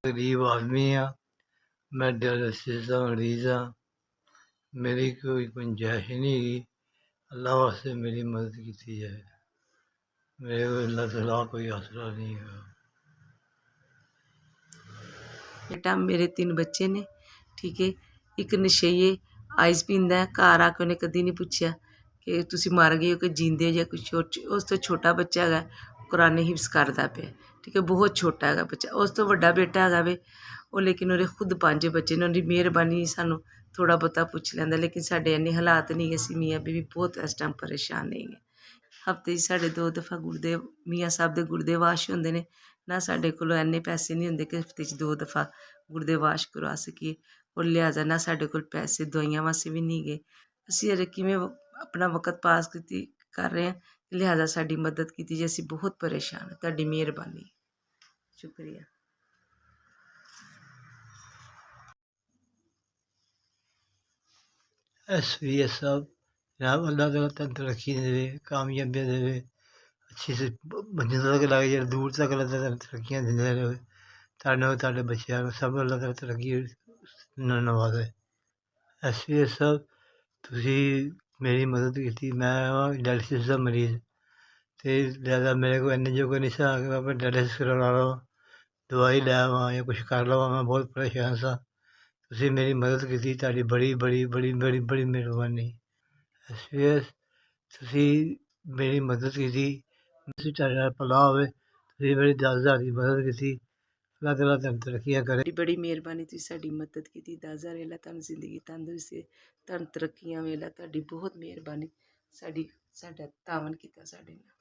गरीब आदमी हाँ, मैं डायलिसिस का मरीज़ हाँ, मेरी कोई गुंजाइश नहीं गी। अल्लाह वास्ते मेरी मदद की जाए, मेरे को अल्लाह तआला कोई आसरा नहीं है। बेटा मेरे 3 बच्चे ने, ठीक है। एक नशेइये आइस पींदा है, घर आके उन्हें कदी नहीं पूछा कि तुसी मर गए हो कि जींदे हो, या कुछ उस तो छोटा बच्चा है कुरान हिफ्स करता पे, ठीक है, बहुत छोटा है बच्चा। उस तो वड्डा बेटा है वे वो, लेकिन उन्हें खुद 5 बच्चे ने, उन्हें मेहरबानी सानू थोड़ा बहुता पूछ लैंदा, लेकिन साढ़े इन्ने हालात नहीं, असीं मियाँ बीवी बहुत इस टाइम परेशान नहीं है। हफ्ते च साढ़े 2 दफ़ा गुरदेव मियाँ साहब दे गुरदे वाश होंदे ने ना, साढ़े कोल इन्ने पैसे नहीं होंदे कि हफ्ते च 2 दफ़ा गुरदे वाश करवा सकीए, और लिहाजा ना साढ़े कोल पैसे दवाइयां वास्ते भी नहीं गए। असीं अजें किवें अपना वक्त पास कर रहे हैं, लिहाजा साडी मदद कीती जे, असीं बहुत परेशान हैं। तुहाडी मेहरबानी, शुक्रिया। SVS साहब, जनाब अल्लाह ताला तन तरक्की देवे, कामयाबियाँ देवे, अच्छी से मंजिल तक लग जाए, दूर तक अल्लाह ताला तरक्कियाँ देंदे रहे। तुहाडे बच्चों को सब अल्लाह ताला तरक्की नाल नवाजे। SVS साहब, तुसी मेरी मदद की। मैं डायलिसिस का मरीज़, तो लिहाजा मेरे को इन्ने जोगे नहीं सा कि मैं अपना डायलिसिस करवा लवां, दवाई लै आवां या कुछ कर लवां। मैं बहुत परेशान सा, तुसी मेरी मदद की, तुहाडी बड़ी बड़ी बड़ी बड़ी बड़ी मेहरबानी। SVS, तुसी मेरी मदद की, तुहाडे नाल भला होवे, तुसी मेरी 10,000 की मदद की। अल्लाह ताला तुहानू तरक्कियां करे। बड़ी बड़ी मेहरबानी, तुसीं साडी मदद की। 10,000 वेला तुहानू जिंदगी तंदुरुस्ती, तुहानू तरक्कियां वेला, तुहाडी बहुत मेहरबानी, साडा तावन कीता साडे नाल।